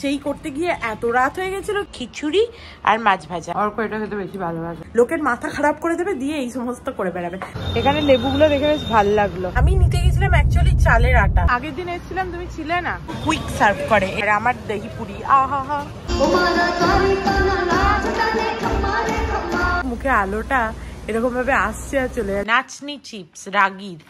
সেই করতে গিয়ে এত রাত হয়ে গেছিল, খিচুড়ি আর মাছ ভাজা। অর্ক এটা খেতে বেশি ভালোবাসে, লোকের মাথা খারাপ করে দেবে দিয়ে এই সমস্ত করে বেড়াবে। এখানে লেবুগুলো দেখে বেশ ভালো লাগলো। আমি নিতে গেছিলাম অ্যাকচুয়ালি চালের আটা, আগের দিন এসেছিলাম তুমি ছিলে না। কুইক সার্ভ করে। আর আমার দহি পুরি, আহা হা, মুখে আলোটা এরকম ভাবে আসছে আর চলে যায়। নাচনি চিপস রাগির,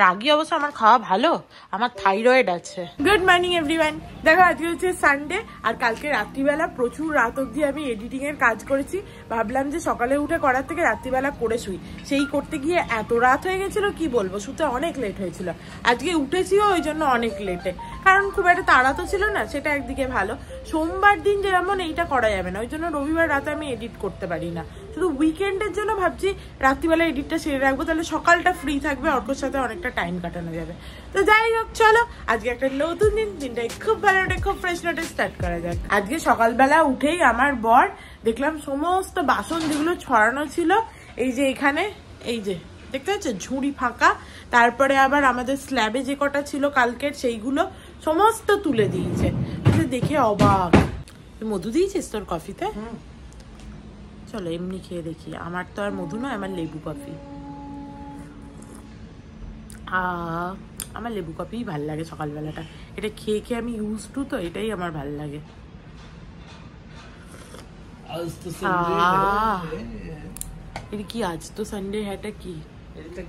রাগি অবশ্য আমার খাওয়া ভালো, আমার থাইরয়েড আছে। Good morning everyone. দেখো আজকে হচ্ছে সানডে, আর কালকে রাত্রিবেলা প্রচুর রাত অবধি আমি এডিটিং এর কাজ করেছি। ভাবলাম যে সকালে উঠে করার থেকে রাত্রিবেলা করে শুই, সেই করতে গিয়ে এত রাত হয়ে গেছিল কি বলবো, শুতে অনেক লেট হয়েছিল। আজকে উঠেছিও ওই জন্য অনেক লেটে, কারণ খুব একটা তাড়া তো ছিল না, সেটা একদিকে ভালো। সোমবার দিন যেমন এইটা করা যাবে না, ওই জন্য রবিবার রাতে আমি এডিট করতে পারি না। শুধু উইকেন্ডের জন্য ভাবছি রাত্রিবেলা এডিটটা সেরে রাখবো, তাহলে সকালটা ফ্রি থাকবে, অর্কর সাথে অনেকটা টাইম কাটানো যাবে। তো যাই হোক, চলো আজকে একটা নতুন দিন, দিনটাই খুব ভালো নোটে, খুব ফ্রেশ নোটে স্টার্ট করা যাক। আজকে সকালবেলা উঠেই আমার বর দেখলাম সমস্ত বাসন যেগুলো ছড়ানো ছিল এই যে এখানে, এই যে দেখতে পাচ্ছ ঝুড়ি ফাঁকা, তারপরে আবার আমাদের স্ল্যাবে যে কটা ছিল কালকের সেইগুলো সমস্ত তুলে দিয়েছে। দেখে অবাক। মধু দিয়েছিস তোর কফিতে? চলো এমনি খেয়ে দেখি। আমার তো আর মধু নয়, আমার লেবু কফি। আমার লেবু কফিই ভাল লাগে সকালবেলাটা, এটা খেয়ে খেয়ে আমি ইউজ টু, তো এটাই আমার ভাল লাগে। এটা কি আজ তো সানডে, হ্যাঁটা কি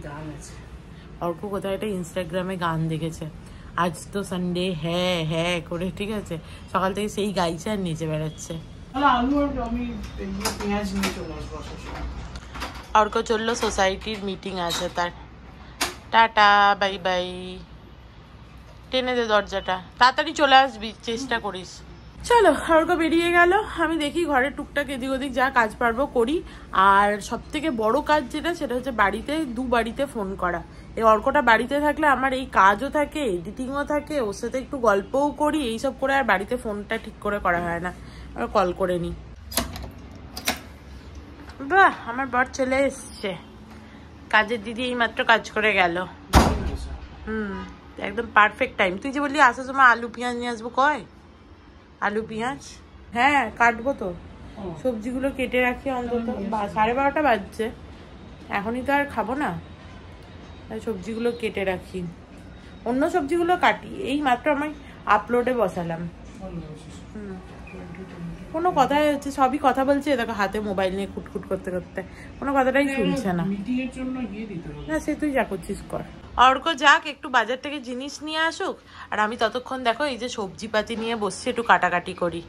গান আছে? অর্ক কোথায় একটা ইনস্টাগ্রামে গান দেখেছে, আজ তো সানডে হ্যাঁ হ্যাঁ করে, ঠিক আছে, সকাল থেকে সেই গাইছে আর নিচে বেড়াচ্ছে। অর্ক চললো, সোসাইটির মিটিং আছে তার। Tata bye bye. টেনে দে দরজাটা, তাড়াতাড়ি চলে আসবি, চেষ্টা করিস। চলো অর্ক বেরিয়ে গেল, আমি দেখি ঘরের টুকটাক এদিক ওদিক যা কাজ পারবো করি। আর সব থেকে বড় কাজ যেটা, সেটা হচ্ছে বাড়িতে বাড়িতে ফোন করা। এই অর্কটা বাড়িতে থাকলে আমার এই কাজও থাকে, এডিটিংও থাকে, ওর সাথে একটু গল্পও করি, এইসব করে আর বাড়িতে ফোনটা ঠিক করে করা হয় না। আর কল করে নি। বাহ, আমার বর চলে এসছে, কাজের দিদি এই মাত্র কাজ করে গেল। একদম পারফেক্ট টাইম। তুই যে বললি আসার সময় আলু পেঁয়াজ নিয়ে আসবো, কয় আলু পেঁয়াজ? হ্যাঁ কাটবো তো, সবজিগুলো কেটে রাখি অন্তত, 12:30 বাজছে, এখনই তো আর খাবো না, সবজিগুলো কেটে রাখি। অন্য সবজিগুলো কাটি, এই মাত্র আমি আপলোডে বসালাম। কোনো কথাই হচ্ছে, সবই কথা বলছে, দেখো হাতে মোবাইল নিয়ে খুটখুট করতে করতে, কোনো কথাটাই শুনছে না। না সে তুই যা করছিস কর। অর্ক যাক, একটু বাজার থেকে জিনিস নিয়ে আসুক, আর আমি ততক্ষণ দেখো এই যে সবজিপাতি নিয়ে বসছি, একটু কাটাকাটি করি।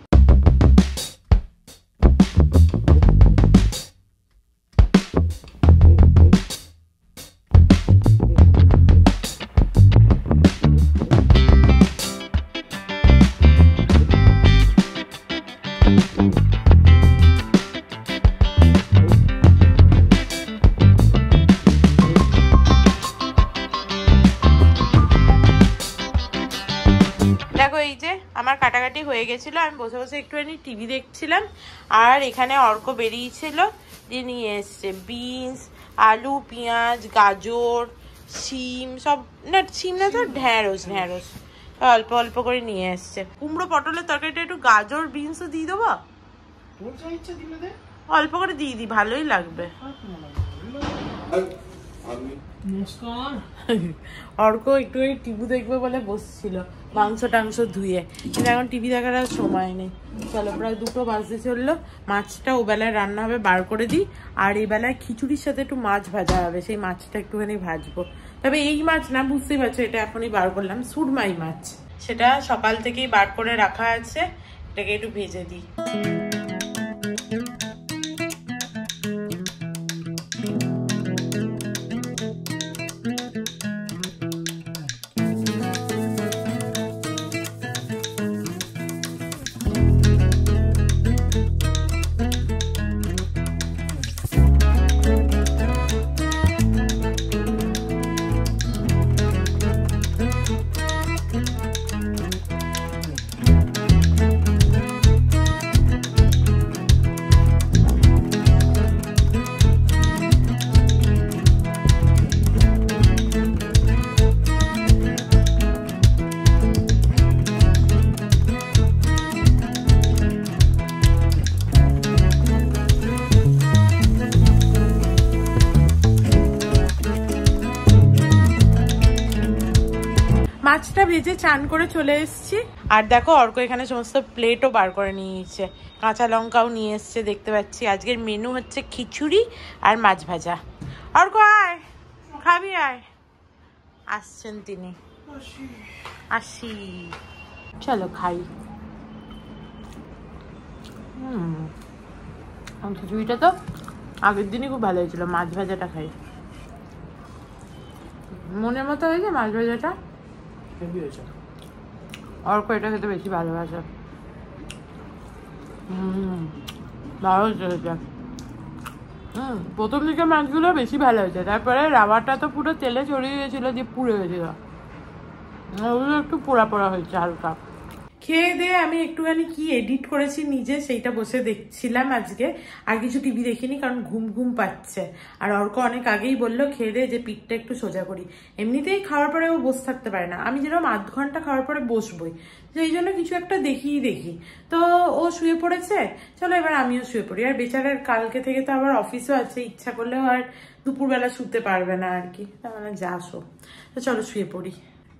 আমার কাটাকাটি হয়ে গেছিল, আমি বসে বসে একটুখানি টিভি দেখছিলাম। আর এখানে অর্ক বেরিয়েছিল, দিয়ে নিয়ে এসছে বিনস, আলু, পেঁয়াজ, গাজর, শিম, সব না শিম না তো ঢ্যাঁড়স অল্প অল্প করে নিয়ে এসছে। কুমড়ো পটলের তরকারিটা একটু গাজর বিনসও দিয়ে দেবো, অল্প করে দিয়ে দিই, ভালোই লাগবে। অর্ক একটু টিভি দেখবে বলে বসছিল, মাংস টাংস ধুয়ে, কিন্তু এখন টিভি দেখার আর সময় নেই। চলো প্রায় 2টো বাজতে চললো, মাছটা ও বেলায় রান্না হবে বার করে দিই, আর এই বেলায় খিচুড়ির সাথে একটু মাছ ভাজা হবে, সেই মাছটা একটুখানি ভাজবো। তবে এই মাছ না, বুঝতেই পারছো, এটা এখনই বার করলাম, সুরমাই মাছ, সেটা সকাল থেকেই বার করে রাখা আছে, এটাকে একটু ভেজে দিই। বেজে চান করে চলে এসেছি। আর দেখো অর্ক এখানে সমস্ত প্লেটও বার করে নিয়েছে, কাঁচা লঙ্কাও নিয়ে এসছে দেখতে পাচ্ছি। আজকের মেনু হচ্ছে খিচুড়ি আর মাছ ভাজা। অর্ক আয়, খাবি আয়। আসছেন তিনি, আসি, চলো খাই। খিচুড়িটা তো আগের দিনই খুব ভালো হয়েছিল, মাছ ভাজাটা খাই। মনের মতো হয়েছে মাছ ভাজাটা, অর্ক এটা খেতে বেশি ভালোবাসে। ভালো হয়েছে। প্রথম দিকে মাছগুলো বেশি ভালো হয়েছে, তারপরে রাবারটা তো পুরো তেলে ছড়িয়ে গেছিলো, দিয়ে পুড়ে গেছিল, ওগুলো একটু পোড়া পোড়া হয়েছে হালকা। খেয়ে দিয়ে আমি একটুখানি কি এডিট করেছি নিজে, সেইটা বসে দেখছিলাম আজকে। আর কিছু টিভি দেখিনি, কারণ ঘুম ঘুম পাচ্ছে। আর অর্ক অনেক আগেই বললো খেয়ে দিয়ে যে পিঠটা একটু সোজা করি। এমনিতেই খাওয়ার পরে ও বসে থাকতে পারে না, আমি যেরকম আধ ঘন্টা খাওয়ার পরে বসবই, সেই জন্য কিছু একটা দেখি। তো ও শুয়ে পড়েছে, চলো এবার আমিও শুয়ে পড়ি। আর বেচারার কালকে থেকে তো আবার অফিসও আছে, ইচ্ছা করলেও আর দুপুরবেলা শুতে পারবে না আর কি, তার মানে যা আসো। তো চলো শুয়ে পড়ি।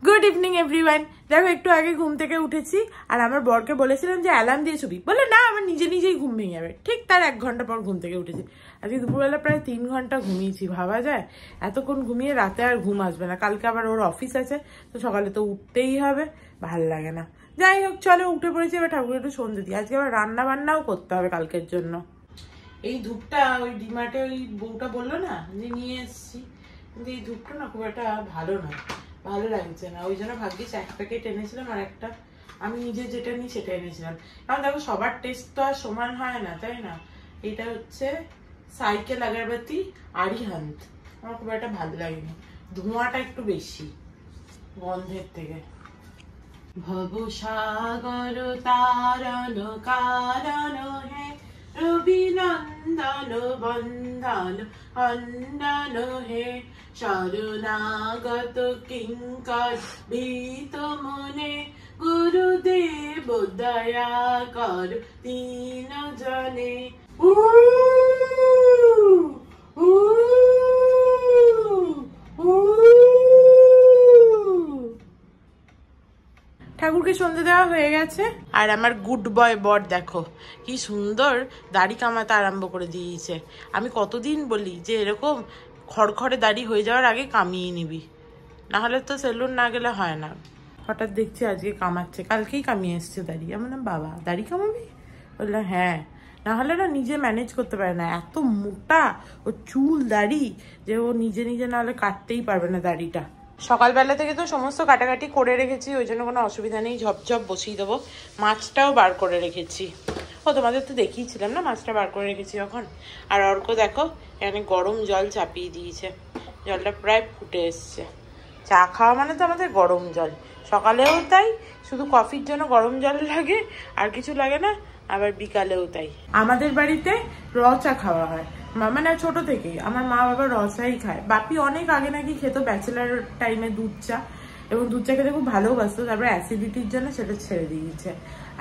Good evening everyone. দেখো একটু আগে ঘুম থেকে উঠেছি, আর আমার বরকে বলেছিলাম যে অ্যালার্ম দিয়ে ছবি, বলে না আমার নিজেই ঘুম ভেঙে যাবে। ঠিক তার 1 ঘন্টা পর ঘুম থেকে উঠেছি। আজকে দুপুরবেলা প্রায় 3 ঘন্টা ঘুমিয়েছি, ভাবা যায়? এতক্ষণ ঘুমিয়ে রাতে আর ঘুম আসবে না, কালকে আবার ওর অফিস আছে, তো সকালে তো উঠতেই হবে, ভাল লাগে না। যাই হোক চলো উঠে পড়েছি, এবার ঠাকুর একটু সন্ধে দিই। আজকে আবার রান্না বান্নাও করতে হবে কালকের জন্য। এই ধূপটা ওই ডিমার্টে ওই বউটা বললো না যে নিয়ে এসছি, কিন্তু এই ধূপটা না খুব একটা ভালো নয়, ভালো লাগছে না। ওই জন্য ভাগ্যিস 1 প্যাকেট এনেছিলাম, আর একটা আমি নিজে যেটা নিই সেটা এনেছিলাম। কারণ দেখো সবার টেস্ট তো আর সমান হয় না, তাই না? এটা হচ্ছে সাইকেল আগরবাতি আরিহান্ত, আমার খুব একটা ভালো লাগেনি, ধোঁয়াটা একটু বেশি গন্ধের থেকে। ভব সাগর তারণ কারণ হে রবি নন্দন বন্দন খণ্ডন হে শরণাগত কিঙ্কর ভীত মনে গুরুদেব দয়া কর 3 জনে। ঠাকুরকে সন্ধে দেওয়া হয়ে গেছে। আর আমার গুড বয় বর দেখো কি সুন্দর দাড়ি কামাতে আরম্ভ করে দিয়েছে। আমি কতদিন বলি যে এরকম খড়খড়ে দাড়ি হয়ে যাওয়ার আগে কামিয়ে নিবি, না হলে তো সেলুন না গেলে হয় না। হঠাৎ দেখছি আজকে কামাচ্ছে, কালকেই কামিয়ে এসছে দাড়ি। আমি বললাম বাবা দাড়ি কামাবি? বললাম হ্যাঁ, না হলে না নিজে ম্যানেজ করতে পারে না, এত মোটা ও চুল দাড়ি যে ও নিজে না হলে কাটতেই পারবে না দাড়িটা। সকালবেলা থেকে তো সমস্ত কাটাকাটি করে রেখেছি, ওই জন্য কোনো অসুবিধা নেই, ঝপঝপ বসিয়ে দেবো। মাছটাও বার করে রেখেছি, ও তোমাদের তো দেখিয়েছিলাম না মাছটা বার করে রেখেছি যখন। আর অর্ক দেখো এখানে গরম জল চাপিয়ে দিয়েছে, জলটা প্রায় ফুটে এসছে। চা খাওয়া মানে তো আমাদের গরম জল, সকালেও তাই, শুধু কফির জন্য গরম জল লাগে, আর কিছু লাগে না। আবার বিকালেও তাই। আমাদের বাড়িতে র চা খাওয়া হয়, মানে ছোট থেকেই আমার মা বাবা র চাই খায়। বাপি অনেক আগে নাকি খেত ব্যাচেলার টাইমে দুধ চা, এবং দুধ চা খেতে খুব ভালোবাসতো, তারপরে অ্যাসিডিটির জন্য সেটা ছেড়ে দিয়েছে।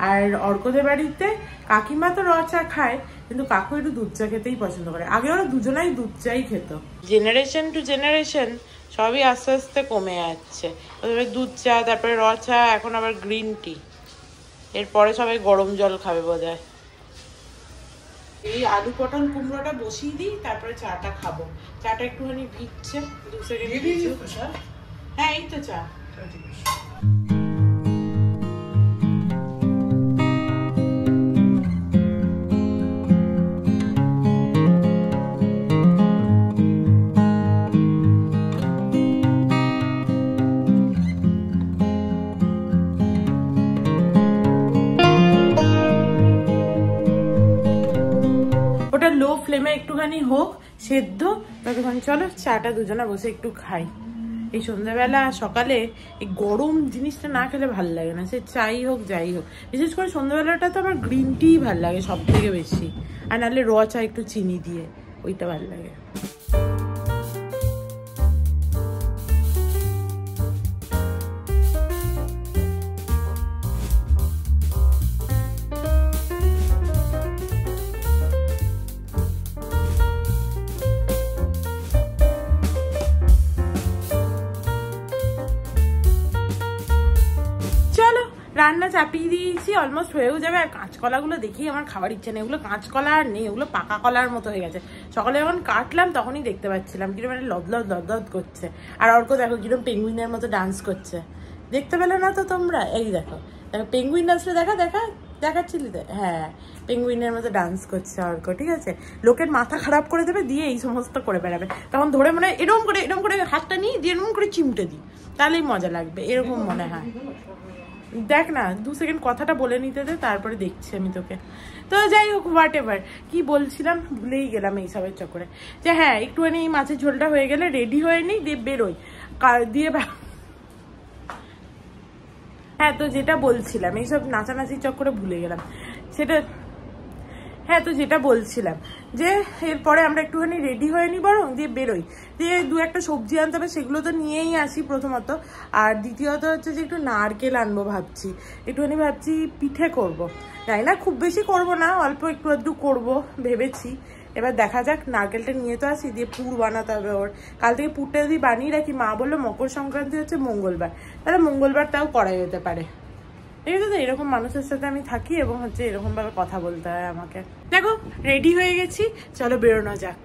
আর অর্কদের বাড়িতে কাকিমা তো র চা খায়, কিন্তু কাকু একটু দুধ চা খেতেই পছন্দ করে। আগে ওরা দুজনাই দুধ চাই খেত, জেনারেশন টু জেনারেশন সবই আস্তে আস্তে কমে যাচ্ছে। প্রথমে দুধ চা, তারপরে র চা, এখন আবার গ্রিন টি, এরপরে সবাই গরম জল খাবে বোধহয়। এই আলু পটল কুমড়োটা বসিয়ে দিই, তারপরে চাটা খাবো। চাটা একটুখানি ভিজছে, 2 সেকেন্ড। হ্যাঁ এই তো চা। লো ফ্লেমে একটুখানি হোক সেদ্ধ, ততক্ষণ চলো চাটা দুজনা বসে একটু খাই। এই সন্ধ্যাবেলা সকালে এই গরম জিনিসটা না খেলে ভাল লাগে না, সে চাই হোক যাই হোক। বিশেষ করে সন্ধ্যাবেলাটা তো আমার গ্রিন টি ভাল লাগে সব থেকে বেশি, আর নাহলে র চা একটু চিনি দিয়ে, ওইটা ভাল লাগে। চাপিয়ে দিয়েছি, অলমোস্ট হয়েও যাবে। আর কাঁচকলাগুলো দেখেই আমার খাবার ইচ্ছে নেই, এগুলো কাঁচকলা আর নেই, ওগুলো পাকা কলার মতো হয়ে গেছে। সকালে যখন কাটলাম তখনই দেখতে পাচ্ছিলাম কিরকম মানে লদ করছে। আর অর্ক দেখো কিরকম পেঙ্গুইনের মতো ডান্স করছে, দেখতে পেলে না তো তোমরা? এই দেখো দেখো পেঙ্গুইন ডান্সটা দেখাচ্ছিলি তো? হ্যাঁ, পেঙ্গুইনের মতো ডান্স করছে অর্ক, ঠিক আছে? লোকের মাথা খারাপ করে দেবে, দিয়ে এই সমস্ত করে বেড়াবে। তখন ধরে মনে হয় এরকম করে হাতটা নিয়ে দিয়ে এরকম করে চিমটে দিই, তাহলেই মজা লাগবে, এরকম মনে হয়। দেখ না 2 সেকেন্ড কথাটা বলে নিতে দে, তারপরে দেখছি আমি তোকে। তো যাই হোক, হোয়াট এভার, কি বলছিলাম ভুলেই গেলাম এইসবের চক্করে। যে হ্যাঁ, একটুখানি এই মাছের ঝোলটা হয়ে গেলে রেডি হয়ে নিই, দিয়ে বেরোই দিয়ে। হ্যাঁ, তো যেটা বলছিলাম, এইসব নাচানাচির চক্করে ভুলে গেলাম সেটা। হ্যাঁ, তো যেটা বলছিলাম যে এরপরে আমরা একটুখানি রেডি হয়ে নিই বরং, দিয়ে বেরোই, দিয়ে 2-1টা সবজি আনতে হবে, সেগুলো তো নিয়েই আসি প্রথমত। আর দ্বিতীয়ত হচ্ছে যে একটু নারকেল আনবো ভাবছি, একটুখানি ভাবছি পিঠে করব। জানি না, খুব বেশি করব না, অল্প একটু করবো ভেবেছি। এবার দেখা যাক, নারকেলটা নিয়ে তো আসি, দিয়ে পুর বানাতে হবে ওর। কাল থেকে পুরটা যদি বানিয়ে রাখি, মা বললো মকর সংক্রান্তি হচ্ছে মঙ্গলবার, তাহলে মঙ্গলবারটাও করা যেতে পারে। ঠিক আছে, তো এরকম মানুষের সাথে আমি থাকি এবং হচ্ছে এরকম ভাবে কথা বলতে হয় আমাকে। দেখো রেডি হয়ে গেছি, চলো বেরোনো যাক।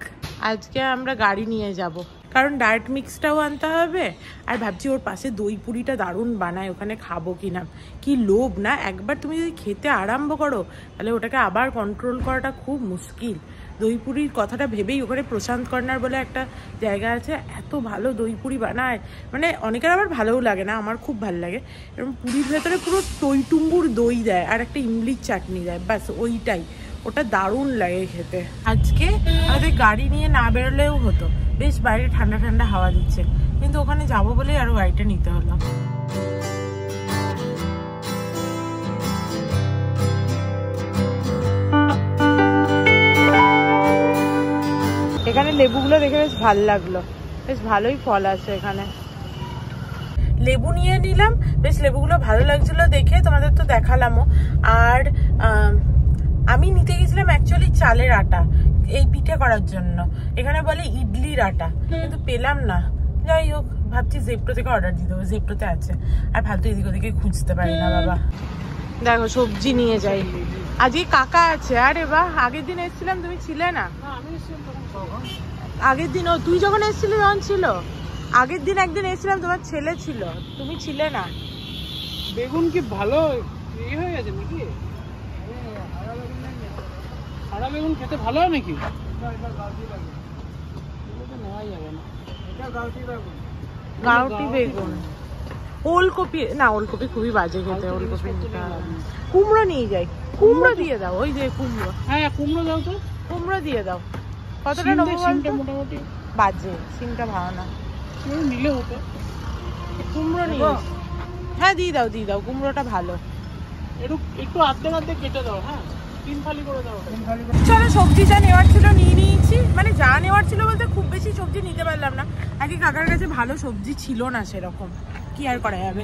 আজকে আমরা গাড়ি নিয়ে যাব, কারণ ডায়েট মিক্সটাও আনতে হবে। আর ভাবছি ওর পাশে দই পুরিটা দারুণ বানায়, ওখানে খাবো কিনা। কি লোভ না, একবার তুমি যদি খেতে আরম্ভ করো তাহলে ওটাকে আবার কন্ট্রোল করাটা খুব মুশকিল। দই পুরির কথাটা ভেবেই ওখানে প্রশান্ত কর্নার বলে একটা জায়গা আছে, এত ভালো দই পুরি বানায়, মানে অনেকের আবার ভালোও লাগে না, আমার খুব ভালো লাগে। এরকম পুরীর ভেতরে পুরো টইটুম্বুর দই দেয় আর একটা ইমলির চাটনি দেয়, ব্যাস ওইটাই, ওটা দারুণ লাগে খেতে। আজকে আমাদের গাড়ি নিয়ে না বেরোলেও হতো, বেশ বাইরে ঠান্ডা ঠান্ডা হাওয়া দিচ্ছে, কিন্তু ওখানে যাবো বলেই আরো গাড়িটা নিতে হলো। এখানে লেবুগুলো দেখে বেশ ভালো লাগলো, বেশ ভালোই ফল আছে এখানে। লেবু নিয়ে নিলাম, বেশ লেবুগুলো ভালো লাগছিল দেখে, তোমাদের তো দেখালামও। আর আমি নিতে গেছিলাম অ্যাকচুয়ালি চালের আটা এই পিঠে করার জন্য, এখানে বলে ইডলির আটা, কিন্তু পেলাম না। যাই হোক, ভাবছি জেপ্টো থেকে অর্ডার দিয়ে দেবো, জেপ্টোতে আছে। আর ফালতু এদিক ওদিকে খুঁজতে পারি না বাবা। দেখো সবজি নিয়ে যাই, আজকে কাকা আছে। আরে বাহ, আগের দিন এসেছিলাম, তুমি ছিলে না? আগের দিন তুই যখন এসেছিলি তখন ছিল। আগের দিন একদিন এসেছিলাম, তোমার ছেলে ছিল, তুমি ছিলে না। বেগুন কি ভালো হয়ে গেছে নাকি? সাদা বেগুন খেতে ভালো হয় নাকি? গাউটি বেগুন, ওলকপি না, ওলকপি খুবই বাজে খেতে, ওলকপি। কুমড়ো নিয়ে যাই, কুমড়ো দিয়ে দাও, ওই যে কুমড়ো। হ্যাঁ, কুমড়ো দাও তো, কুমড়ো দিয়ে দাও। কতটা নেবো বলতো? মোটামুটি বাজে, সিমটা ভালো না, নিলে হতো। কুমড়ো নিয়ে, হ্যাঁ দিয়ে দাও, কুমড়োটা ভালো। একটু আধে কেটে দাও, হ্যাঁ 3 ফালি করে দাও। চলো, সবজি যা নেওয়ার ছিল নিয়ে নিয়েছি, মানে যা নেওয়ার ছিল বলতে খুব বেশি সবজি নিতে পারলাম না, আগে কাকার কাছে ভালো সবজি ছিল না সেরকম, কি আর করা যাবে।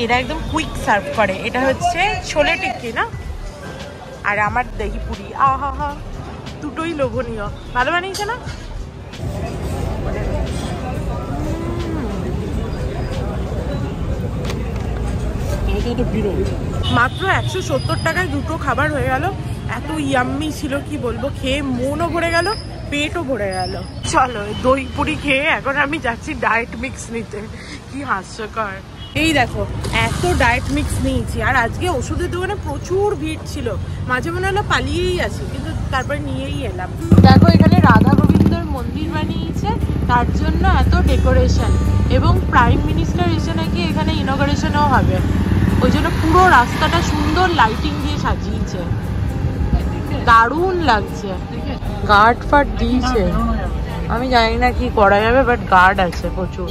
এরা একদম কুইক সার্ভ করে, এটা হচ্ছে ছোলে টিক্কি না, আর আমার দহি পুরি, আহা হা, দুটোই লোভনীয়। ভালো বানিয়েছে না? মাত্র 170 টাকায় দুটো খাবার হয়ে গেল, এত ইয়াম্মি ছিল কি বলবো, খেয়ে মনও ভরে গেল, পেটও ভরে গেল। চলো দই পুরি খেয়ে এখন আমি যাচ্ছি ডায়েট মিক্স নিতে, কি হাস্যকর। এই দেখো এত ডায়েট মিক্স নিয়েছি, আর আজকে ওষুধের দোকানে প্রচুর ভিড় ছিল, মাঝে মনে হলো পালিয়েই আছি, কিন্তু তারপর নিয়েই এলাম। দেখো এখানে রাধা গোবিন্দর মন্দির বানিয়েছে, তার জন্য এত ডেকোরেশন, এবং প্রাইম মিনিস্টার এসে নাকি এখানে ইনগরেশনও হবে, ওই জন্য পুরো রাস্তাটা সুন্দর লাইটিং দিয়ে সাজিয়েছে, দারুণ লাগছে। গার্ড ফার্ড দিয়েছে, আমি জানি না কি করা যাবে, বাট গার্ড আছে প্রচুর,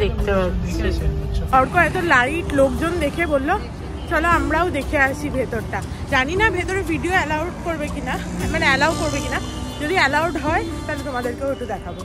দেখতে পাচ্ছি। অর্ক এত লাইট লোকজন দেখে বললো চলো আমরাও দেখে আসি ভেতরটা, জানি না ভেতরে ভিডিও অ্যালাউড করবে কিনা, মানে অ্যালাউ করবে কিনা। যদি অ্যালাউড হয় তাহলে তোমাদেরকেও একটু দেখাবো।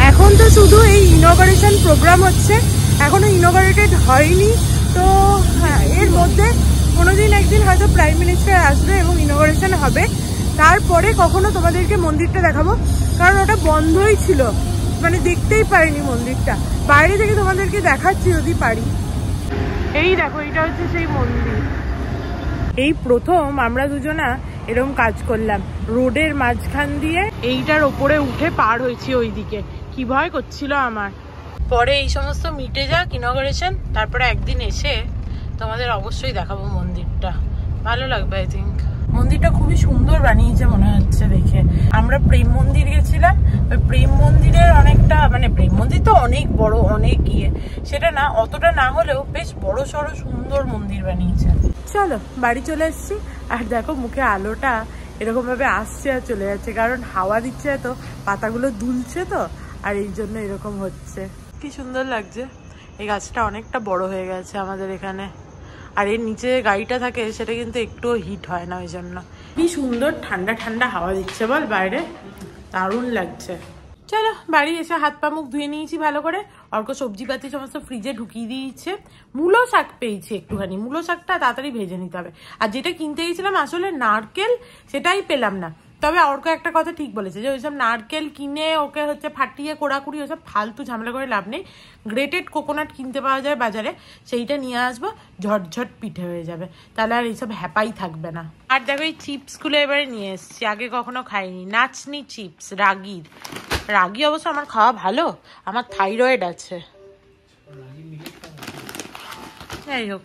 এখন তো শুধু এই ইনঅগারেশন প্রোগ্রাম হচ্ছে, এখনো ইনঅগারেটেড হয়নি। তো এর মধ্যে কোনোদিন একদিন হয়তো প্রাইম মিনিস্টার আসবে এবং ইনঅগারেশন হবে। তারপরে কখনো তোমাদেরকে মন্দিরটা দেখাবো, কারণ ওটা বন্ধই ছিল, মানে দেখতেই পারিনি মন্দিরটা। বাইরে থেকে তোমাদেরকে দেখাচ্ছি যদি পারি। এই দেখো, এটা হচ্ছে সেই মন্দির। এই প্রথম আমরা দুজনা এরকম কাজ করলাম, রোডের মাঝখান দিয়ে এইটার ওপরে উঠে পার হয়েছি ওইদিকে। কি ভয় করছিল আমার। পরে এই সমস্ত মিটে যাক ইনঅগারেশন, তারপরে একদিন এসে তোমাদের অবশ্যই দেখাবো মন্দিরটা। ভালো লাগবে আই থিঙ্ক। মন্দিরটা খুবই সুন্দর বানিয়েছে মনে হচ্ছে দেখে। আমরা প্রেম মন্দির গেছিলাম, ওই প্রেম মন্দিরের অনেকটা, মানে প্রেম মন্দির তো অনেক বড়, অনেক ইয়ে, সেটা না, অতটা না হলেও বেশ বড় সড়ো সুন্দর মন্দির বানিয়েছে। চলো বাড়ি চলে এসছি। আর দেখো মুখে আলোটা এরকম ভাবে আসছে আর চলে যাচ্ছে, কারণ হাওয়া দিচ্ছে, তো পাতাগুলো দুলছে তো, আর এই জন্য এরকম হচ্ছে। কি সুন্দর লাগছে। এই গাছটা অনেকটা বড় হয়ে গেছে আমাদের এখানে, আর এর নিচে গাড়িটা থাকে সেটা কিন্তু একটুও হিট হয় না, ওই জন্য। কি সুন্দর ঠান্ডা ঠান্ডা হাওয়া দিচ্ছে বল বাইরে, দারুণ লাগছে। চলো বাড়ি এসে হাত পা মুখ ধুয়ে নিয়েছি ভালো করে। অর্ক সবজিপাতি সমস্ত ফ্রিজে ঢুকিয়ে দিয়েছে। মূলো শাক পেয়েছি একটুখানি, মূলো শাকটা তাড়াতাড়ি ভেজে নিতে হবে। আর যেটা কিনতে গেছিলাম আসলে নারকেল, সেটাই পেলাম না। তবে অর্ক একটা কথা ঠিক বলেছে, যে ওইসব নারকেল কিনে ওকে হচ্ছে ফাটিয়ে কোড়াকুড়ি ওইসব ফালতু ঝামেলা করে লাভ নেই। গ্রেটেড কোকোনাট কিনতে পাওয়া যায় বাজারে, সেইটা নিয়ে আসবো, ঝটঝট পিঠে হয়ে যাবে, তাহলে আর এইসব হ্যাপাই থাকবে না। আর দেখো এই চিপসগুলো এবারে নিয়ে এসছি, আগে কখনো খাইনি। নাচনি চিপস, রাগির। রাগি অবশ্য আমার খাওয়া ভালো, আমার থাইরয়েড আছে। যাই হোক,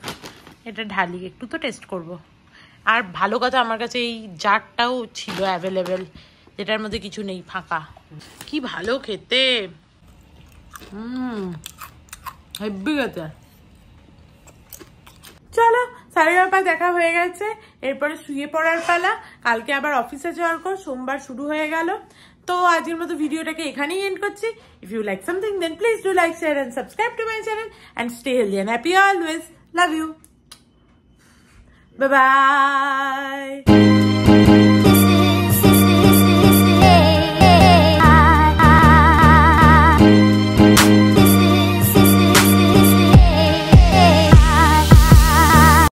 এটা ঢালি একটু তো টেস্ট করব। আর ভালো কথা, আমার কাছে এই জারটাও ছিল অ্যাভেলেবেল, যেটার মধ্যে কিছু নেই, ফাঁকা। কি ভালো খেতে, হেব্বি খেতে। চলো 9:30 দেখা হয়ে গেছে, এরপরে শুয়ে পড়ার পালা। কালকে আবার অফিসে যাওয়ার পর সোমবার শুরু হয়ে গেল। তো আজকের মতো ভিডিওটাকে এখানেই এন্ড করছি। If you like something then please do like, share and subscribe to my channel and stay healthy and happy always. Love you, bye by.